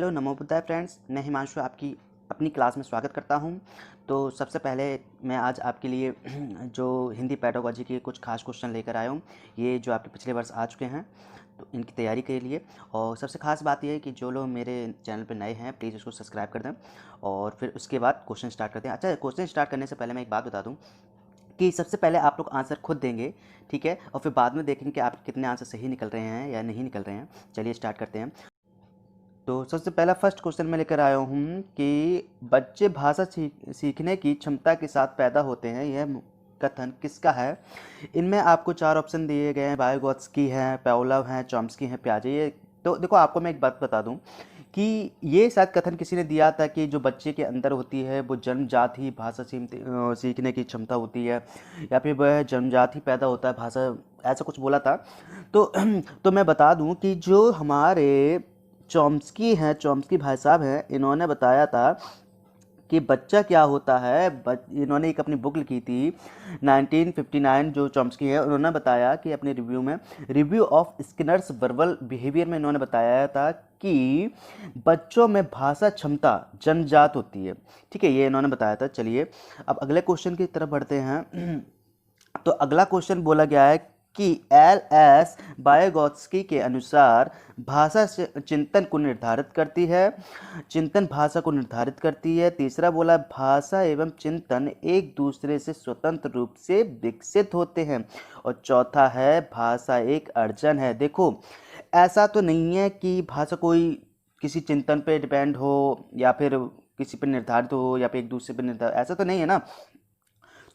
Hello नमो बुद्धाय friends, मैं हिमांशु आपकी अपनी क्लास में स्वागत करता हूं। तो सबसे पहले मैं आज आपके लिए जो हिंदी पेडागोजी के कुछ खास क्वेश्चन लेकर आया हूं, ये जो आपके पिछले वर्ष आ चुके हैं, तो इनकी तैयारी के लिए। और सबसे खास बात यह है कि जो लोग मेरे चैनल पर नए हैं प्लीज़ उसको सब्सक्राइब कर दें और फिर उसके बाद क्वेश्चन स्टार्ट करते हैं। अच्छा, क्वेश्चन स्टार्ट करने से पहले मैं एक बात बता दूँ कि सबसे पहले आप लोग आंसर खुद देंगे, ठीक है, और फिर बाद में देखेंगे कि आप कितने आंसर सही निकल रहे हैं या नहीं निकल रहे हैं। चलिए स्टार्ट करते हैं। तो सबसे पहला फर्स्ट क्वेश्चन मैं लेकर आया हूँ कि बच्चे भाषा सीखने की क्षमता के साथ पैदा होते हैं, यह कथन किसका है? इनमें आपको चार ऑप्शन दिए गए हैं, वाइगोत्स्की है, पावलोव है, चॉम्स्की है, पियाजे। ये तो देखो, आपको मैं एक बात बता दूं कि ये शायद कथन किसी ने दिया था कि जो बच्चे के अंदर होती है वो जन्मजात ही भाषा सीखने की क्षमता होती है, या फिर वह जन्मजात ही पैदा होता है भाषा, ऐसा कुछ बोला था। तो तो मैं बता दूं कि जो हमारे चॉम्स्की हैं, चॉम्स्की भाई साहब हैं, इन्होंने बताया था कि बच्चा क्या होता है। इन्होंने एक अपनी बुक लिखी थी 1959, जो चॉम्स्की है, उन्होंने बताया कि अपने रिव्यू में, review of Skinner's verbal behaviour में इन्होंने बताया था कि बच्चों में भाषा क्षमता जन्मजात होती है। ठीक है, ये इन्होंने बताया था। चलिए अब अगले क्वेश्चन की तरफ बढ़ते हैं। तो अगला क्वेश्चन बोला गया है कि एल एस बायोगोत्स्की के अनुसार भाषा चिंतन को निर्धारित करती है, चिंतन भाषा को निर्धारित करती है। तीसरा बोला भाषा एवं चिंतन एक दूसरे से स्वतंत्र रूप से विकसित होते हैं, और चौथा है भाषा एक अर्जन है। देखो, ऐसा तो नहीं है कि भाषा कोई किसी चिंतन पे डिपेंड हो या फिर किसी पर निर्धारित हो या फिर एक दूसरे पर निर्धारित, ऐसा तो नहीं है ना।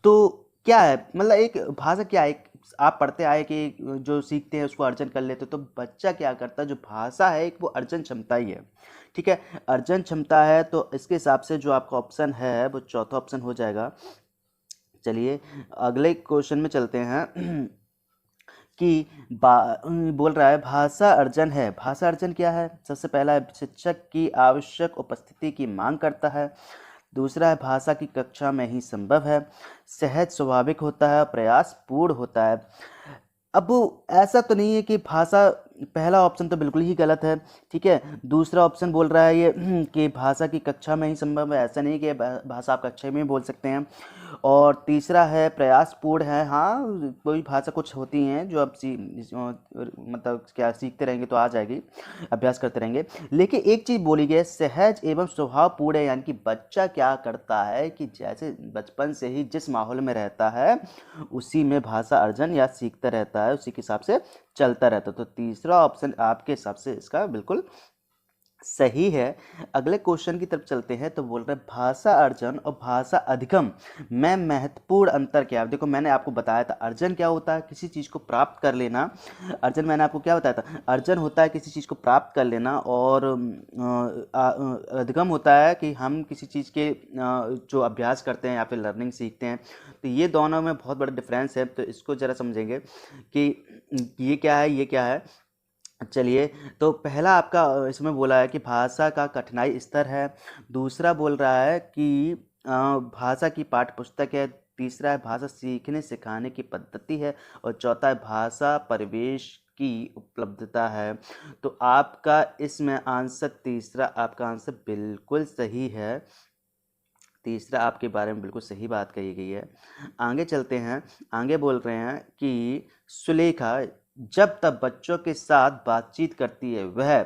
तो क्या है, मतलब एक भाषा क्या है, आप पढ़ते आए कि जो सीखते हैं उसको अर्जन कर लेते, तो बच्चा क्या करता है, जो भाषा है एक वो अर्जन क्षमता ही है। ठीक है, अर्जन क्षमता है, तो इसके हिसाब से जो आपका ऑप्शन है वो चौथा ऑप्शन हो जाएगा। चलिए अगले क्वेश्चन में चलते हैं कि बोल रहा है भाषा अर्जन है। भाषा अर्जन क्या है? सबसे पहला है शिक्षक की आवश्यक उपस्थिति की मांग करता है। दूसरा है भाषा की कक्षा में ही संभव है, सहज स्वाभाविक होता है, प्रयास पूर्ण होता है। अब ऐसा तो नहीं है कि भाषा, पहला ऑप्शन तो बिल्कुल ही गलत है। ठीक है, दूसरा ऑप्शन बोल रहा है ये कि भाषा की कक्षा में ही संभव है, ऐसा नहीं कि भाषा आप कक्षा में ही बोल सकते हैं। और तीसरा है प्रयासपूर्ण है। हाँ, कोई भाषा कुछ होती हैं जो आप मतलब क्या सीखते रहेंगे तो आ जाएगी, अभ्यास करते रहेंगे। लेकिन एक चीज़ बोली गई है, सहज एवं स्वभावपूर्ण है, यानी कि बच्चा क्या करता है कि जैसे बचपन से ही जिस माहौल में रहता है उसी में भाषा अर्जन या सीखता रहता है, उसी के हिसाब से चलता रहता है। तो तीसरा ऑप्शन आपके हिसाब से इसका बिल्कुल सही है। अगले क्वेश्चन की तरफ चलते हैं। तो बोल रहे हैं भाषा अर्जन और भाषा अधिगम में महत्वपूर्ण अंतर क्या है? देखो, मैंने आपको बताया था अर्जन क्या होता है, किसी चीज़ को प्राप्त कर लेना। अर्जन मैंने आपको क्या बताया था, अर्जन होता है किसी चीज़ को प्राप्त कर लेना, और अधिगम होता है कि हम किसी चीज़ के जो अभ्यास करते हैं या फिर लर्निंग सीखते हैं। तो ये दोनों में बहुत बड़ा डिफरेंस है, तो इसको ज़रा समझेंगे कि ये क्या है, ये क्या है। चलिए, तो पहला आपका इसमें बोला है कि भाषा का कठिनाई स्तर है। दूसरा बोल रहा है कि भाषा की पाठ्य पुस्तक है। तीसरा है भाषा सीखने सिखाने की पद्धति है, और चौथा है भाषा परिवेश की उपलब्धता है। तो आपका इसमें आंसर, तीसरा आपका आंसर बिल्कुल सही है। तीसरा आपके बारे में बिल्कुल सही बात कही गई है। आगे चलते हैं। आगे बोल रहे हैं कि सुलेखा जब तब बच्चों के साथ बातचीत करती है, वह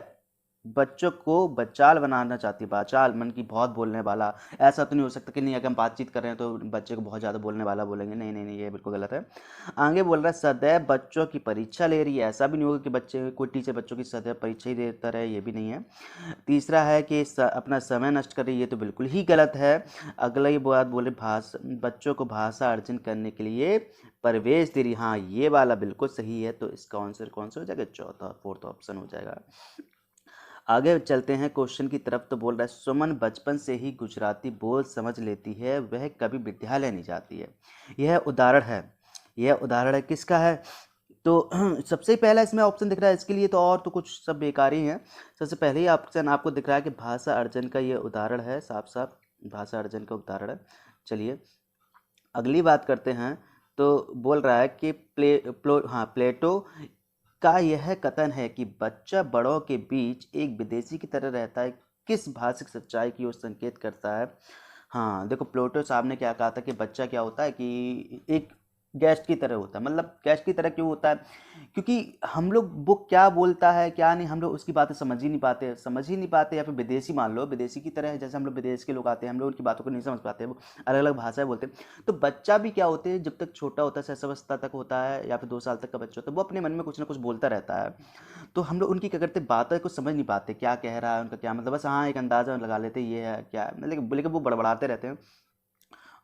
बच्चों को बचाल बनाना चाहती है। बाचाल मन की बहुत बोलने वाला। ऐसा तो नहीं हो सकता कि नहीं, अगर हम बातचीत कर रहे हैं तो बच्चे को बहुत ज़्यादा बोलने वाला बोलेंगे, नहीं नहीं नहीं, ये बिल्कुल गलत है। आगे बोल रहा है सदैव बच्चों की परीक्षा ले रही है। ऐसा भी नहीं होगा कि बच्चे, कोई टीचर बच्चों की सदैव परीक्षा ही देता रहे, ये भी नहीं है। तीसरा है कि अपना समय नष्ट कर रही है, ये तो बिल्कुल ही गलत है। अगला ये बात बोले भाषा, बच्चों को भाषा अर्जन करने के लिए प्रवेश दे रही, हाँ ये वाला बिल्कुल सही है। तो इसका आंसर कौन सा हो जाएगा? चौथा, फोर्थ ऑप्शन हो जाएगा। आगे चलते हैं क्वेश्चन की तरफ। तो बोल रहा है सुमन बचपन से ही गुजराती बोल समझ लेती है, वह कभी विद्यालय नहीं जाती है। यह उदाहरण है, यह उदाहरण है किसका है? तो सबसे पहला इसमें ऑप्शन दिख रहा है, इसके लिए तो और तो कुछ सब बेकार ही है। सबसे पहले ही ऑप्शन आपको दिख रहा है कि भाषा अर्जन का ये उदाहरण है, साफ साफ भाषा अर्जन का उदाहरण है। चलिए अगली बात करते हैं। तो बोल रहा है कि प्लेटो का यह कथन है कि बच्चा बड़ों के बीच एक विदेशी की तरह रहता है, किस भाषिक सच्चाई की ओर संकेत करता है? हाँ, देखो प्लेटो साहब ने क्या कहा था कि बच्चा क्या होता है कि एक गेस्ट की तरह होता है। मतलब गेस्ट की तरह क्यों होता है? क्योंकि हम लोग वो क्या बोलता है क्या नहीं, हम लोग उसकी बातें समझ ही नहीं पाते। या फिर विदेशी मान लो, विदेशी की तरह है, जैसे हम लोग विदेश के लोग आते हैं, हम लोग उनकी बातों को नहीं समझ पाते, वो अलग अलग भाषाएं बोलते हैं। तो बच्चा भी क्या होते हैं, जब तक छोटा होता है, शैशवावस्था तक होता है या फिर 2 साल तक का बच्चा होता है, वो अपने मन में कुछ ना कुछ बोलता रहता है। तो हम लोग उनकी क्या करते, बातें को समझ नहीं पाते, क्या कह रहा है, उनका क्या मतलब, बस हाँ एक अंदाजा लगा लेते ये है क्या है, लेकिन वो बड़बड़ाते रहते हैं,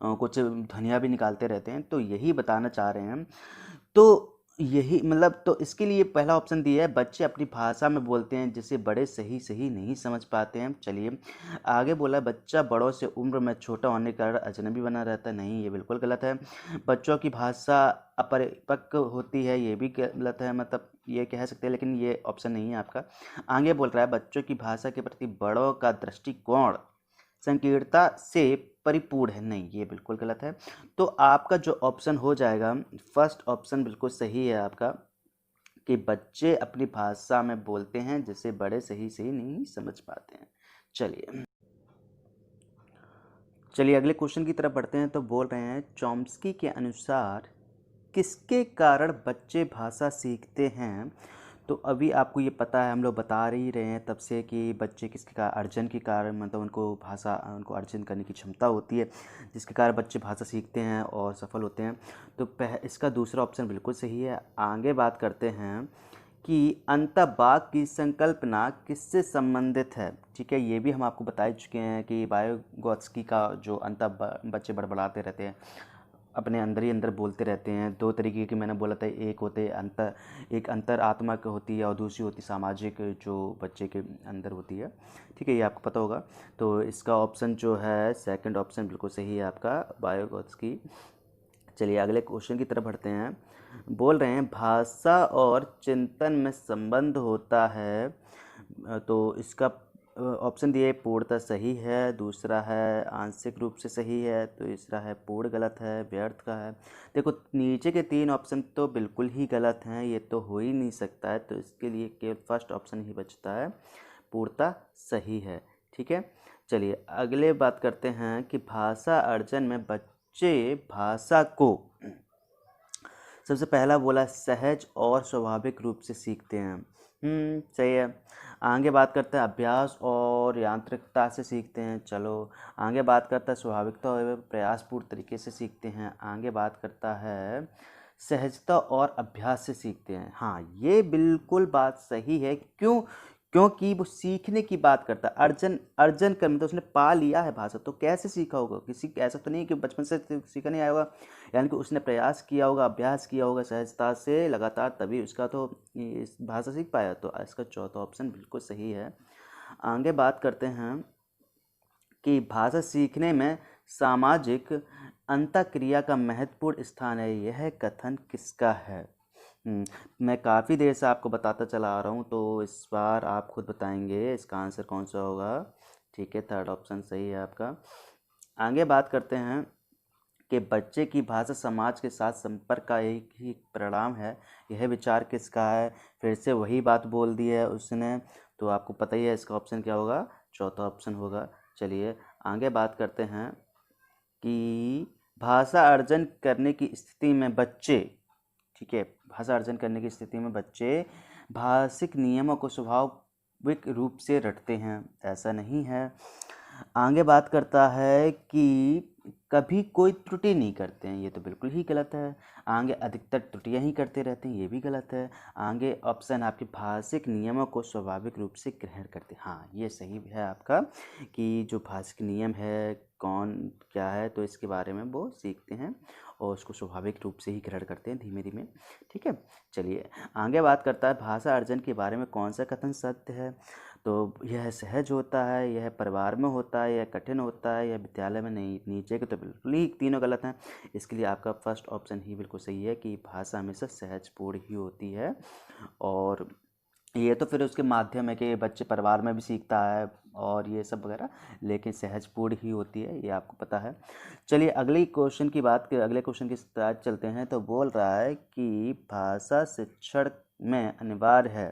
कुछ ध्वनियाँ भी निकालते रहते हैं। तो यही बताना चाह रहे हैं। तो यही मतलब, तो इसके लिए पहला ऑप्शन दिया है, बच्चे अपनी भाषा में बोलते हैं जिसे बड़े सही सही नहीं समझ पाते हैं। चलिए आगे बोला, बच्चा बड़ों से उम्र में छोटा होने के कारण अजनबी बना रहता है। नहीं, ये बिल्कुल गलत है। बच्चों की भाषा अपरिपक्व होती है, ये भी गलत है, मतलब ये कह सकते हैं, लेकिन ये ऑप्शन नहीं है आपका। आगे बोल रहा है, बच्चों की भाषा के प्रति बड़ों का दृष्टिकोण संकीर्णता से परिपूर्ण है। नहीं, ये बिल्कुल गलत है। तो आपका जो ऑप्शन हो जाएगा, फर्स्ट ऑप्शन बिल्कुल सही है आपका, कि बच्चे अपनी भाषा में बोलते हैं जिसे बड़े सही सही नहीं समझ पाते हैं। चलिए चलिए अगले क्वेश्चन की तरफ बढ़ते हैं। तो बोल रहे हैं, चॉम्स्की के अनुसार किसके कारण बच्चे भाषा सीखते हैं? तो अभी आपको ये पता है, हम लोग बता ही रहे हैं तब से कि बच्चे किसके कारण, अर्जन के कारण, मतलब उनको अर्जन करने की क्षमता होती है, जिसके कारण बच्चे भाषा सीखते हैं और सफल होते हैं। तो इसका दूसरा ऑप्शन बिल्कुल सही है। आगे बात करते हैं कि अंतःवाक की संकल्पना किससे संबंधित है? ठीक है, ये भी हम आपको बता ही चुके हैं कि वाइगोत्स्की का जो बच्चे बड़बड़ाते रहते हैं, अपने अंदर ही अंदर बोलते रहते हैं। दो तरीके की मैंने बोला था, एक अंतर आत्मा की होती है और दूसरी होती सामाजिक, जो बच्चे के अंदर होती है। ठीक है, ये आपको पता होगा। तो इसका ऑप्शन जो है सेकंड ऑप्शन बिल्कुल सही है आपका, वाइगोत्स्की। चलिए अगले क्वेश्चन की तरफ बढ़ते हैं। बोल रहे हैं, भाषा और चिंतन में संबंध होता है। तो इसका ऑप्शन दिए, पूर्णतः सही है, दूसरा है आंशिक रूप से सही है, तो तीसरा है पूर्ण गलत है, व्यर्थ का है। देखो नीचे के 3 ऑप्शन तो बिल्कुल ही गलत हैं, ये तो हो ही नहीं सकता है। तो इसके लिए केवल फर्स्ट ऑप्शन ही बचता है, पूर्णतः सही है। ठीक है, चलिए अगले बात करते हैं कि भाषा अर्जन में बच्चे भाषा को, सबसे पहला बोला सहज और स्वाभाविक रूप से सीखते हैं। सही है। आगे बात करते हैं अभ्यास और यांत्रिकता से सीखते हैं। चलो आगे बात करता है स्वाभाविकता और प्रयासपूर्ण तरीके से सीखते हैं। आगे बात करता है सहजता और अभ्यास से सीखते हैं। हाँ, ये बिल्कुल बात सही है। क्यों? क्योंकि वो सीखने की बात करता है। अर्जन अर्जन कर मतलब उसने पा लिया है भाषा, तो कैसे सीखा होगा? किसी ऐसा तो नहीं कि बचपन से सीखा नहीं आया होगा, यानी कि उसने प्रयास किया होगा, अभ्यास किया होगा सहजता से लगातार, तभी उसका तो इस भाषा सीख पाया। तो इसका चौथा ऑप्शन बिल्कुल सही है। आगे बात करते हैं कि भाषा सीखने में सामाजिक अंतःक्रिया का महत्वपूर्ण स्थान है। यह कथन किसका है? मैं काफ़ी देर से आपको बताता चला आ रहा हूँ, तो इस बार आप खुद बताएंगे इसका आंसर कौन सा होगा। ठीक है, थर्ड ऑप्शन सही है आपका। आगे बात करते हैं कि बच्चे की भाषा समाज के साथ संपर्क का एक ही परिणाम है। यह विचार किसका है? फिर से वही बात बोल दी है उसने, तो आपको पता ही है इसका ऑप्शन क्या होगा, चौथा ऑप्शन होगा। चलिए आगे बात करते हैं कि भाषा अर्जन करने की स्थिति में बच्चे, ठीक है, भाषा अर्जन करने की स्थिति में बच्चे भाषिक नियमों को स्वाभाविक रूप से रटते हैं। ऐसा नहीं है। आगे बात करता है कि कभी कोई त्रुटि नहीं करते हैं। ये तो बिल्कुल ही गलत है। आगे अधिकतर त्रुटियां ही करते रहते हैं। ये भी गलत है। आगे ऑप्शन आपके भाषिक नियमों को स्वाभाविक रूप से ग्रहण करते हैं। हाँ, ये सही है आपका, कि जो भाषिक नियम है कौन क्या है, तो इसके बारे में वो सीखते हैं और उसको स्वाभाविक रूप से ही ग्रहण करते हैं धीमे धीमे। ठीक है, चलिए आगे बात करता है भाषा अर्जन के बारे में कौन सा कथन सत्य है? तो यह सहज होता है, यह परिवार में होता है, यह कठिन होता है, यह विद्यालय में नहीं। नीचे के तो बिल्कुल ही तीनों गलत हैं। इसके लिए आपका फर्स्ट ऑप्शन ही बिल्कुल सही है, कि भाषा हमेशा सहजपूर्ण ही होती है। और ये तो फिर उसके माध्यम है कि बच्चे परिवार में भी सीखता है और ये सब वगैरह, लेकिन सहजपूर्ण ही होती है, ये आपको पता है। चलिए अगले क्वेश्चन की तरफ चलते हैं। तो बोल रहा है कि भाषा शिक्षण में अनिवार्य है।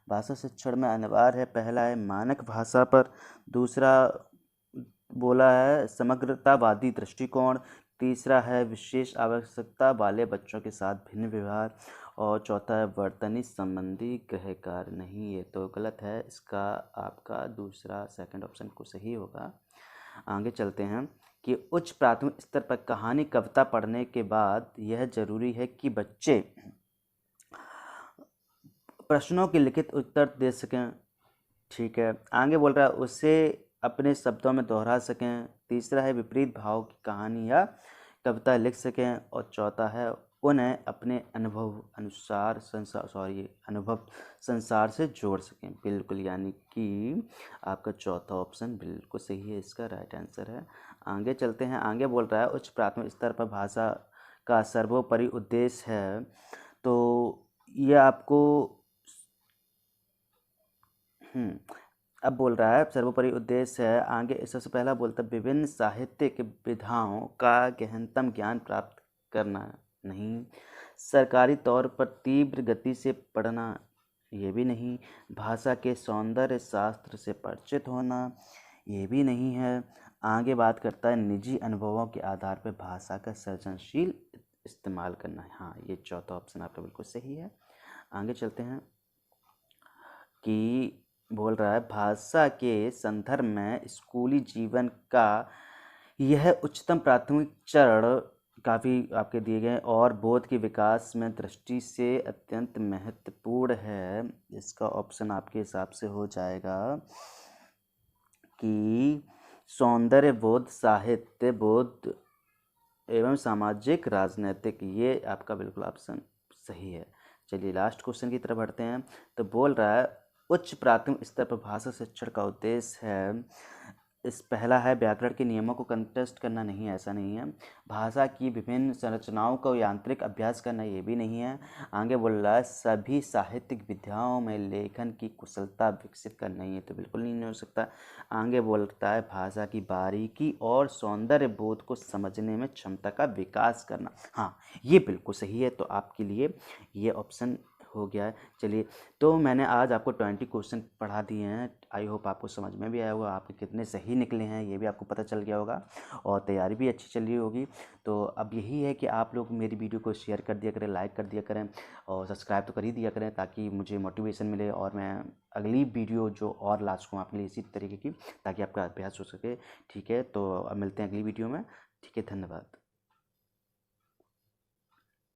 भाषा शिक्षण में अनिवार्य है। पहला है मानक भाषा पर, दूसरा बोला है समग्रतावादी दृष्टिकोण, तीसरा है विशेष आवश्यकता वाले बच्चों के साथ भिन्न व्यवहार, और चौथा है वर्तनी संबंधी गृह कार्य। नहीं, ये तो गलत है, इसका आपका दूसरा सेकंड ऑप्शन को सही होगा। आगे चलते हैं कि उच्च प्राथमिक स्तर पर कहानी कविता पढ़ने के बाद यह जरूरी है कि बच्चे प्रश्नों के लिखित उत्तर दे सकें। ठीक है, आगे बोल रहा है उसे अपने शब्दों में दोहरा सकें। तीसरा है विपरीत भाव की कहानी या कविता लिख सकें, और चौथा है उन्हें अपने अनुभव संसार से जोड़ सकें। बिल्कुल, यानी कि आपका चौथा ऑप्शन बिल्कुल सही है, इसका राइट आंसर है। आगे चलते हैं, आगे बोल रहा है उच्च प्राथमिक स्तर पर भाषा का सर्वोपरि उद्देश्य है। तो ये आपको अब बोल रहा है सर्वोपरि उद्देश्य है। आगे सबसे पहला बोलता है विभिन्न साहित्यिक विधाओं का गहनतम ज्ञान प्राप्त करना। नहीं, सरकारी तौर पर तीव्र गति से पढ़ना। ये भी नहीं, भाषा के सौंदर्य शास्त्र से परिचित होना। ये भी नहीं है। आगे बात करता है निजी अनुभवों के आधार पर भाषा का सृजनशील इस्तेमाल करना। हाँ, ये चौथा ऑप्शन आपका बिल्कुल सही है। आगे चलते हैं कि बोल रहा है भाषा के संदर्भ में स्कूली जीवन का यह उच्चतम प्राथमिक चरण काफ़ी आपके दिए गए और बोध के विकास में दृष्टि से अत्यंत महत्वपूर्ण है। इसका ऑप्शन आपके हिसाब से हो जाएगा कि सौंदर्य बोध, साहित्य बोध एवं सामाजिक राजनैतिक। ये आपका बिल्कुल ऑप्शन सही है। चलिए लास्ट क्वेश्चन की तरफ बढ़ते हैं। तो बोल रहा है उच्च प्राथमिक स्तर पर भाषा शिक्षण का उद्देश्य है। इस पहला है व्याकरण के नियमों को कंटेस्ट करना। नहीं, ऐसा नहीं है। भाषा की विभिन्न संरचनाओं का यांत्रिक अभ्यास करना। ये भी नहीं है। आगे बोल रहा है सभी साहित्यिक विधाओं में लेखन की कुशलता विकसित करना। ये तो बिल्कुल नहीं हो सकता। आगे बोलता है भाषा की बारीकी और सौंदर्य बोध को समझने में क्षमता का विकास करना। हाँ, ये बिल्कुल सही है। तो आपके लिए ये ऑप्शन हो गया है। चलिए, तो मैंने आज आपको 20 क्वेश्चन पढ़ा दिए हैं। आई होप आपको समझ में भी आया होगा, आपके कितने सही निकले हैं ये भी आपको पता चल गया होगा, और तैयारी भी अच्छी चल रही होगी। तो अब यही है कि आप लोग मेरी वीडियो को शेयर कर दिया करें, लाइक कर दिया करें, और सब्सक्राइब तो कर ही दिया करें, ताकि मुझे मोटिवेशन मिले और मैं अगली वीडियो जो और ला सकूँ आपके लिए इसी तरीके की, ताकि आपका अभ्यास हो सके। ठीक है, तो अब मिलते हैं अगली वीडियो में। ठीक है, धन्यवाद।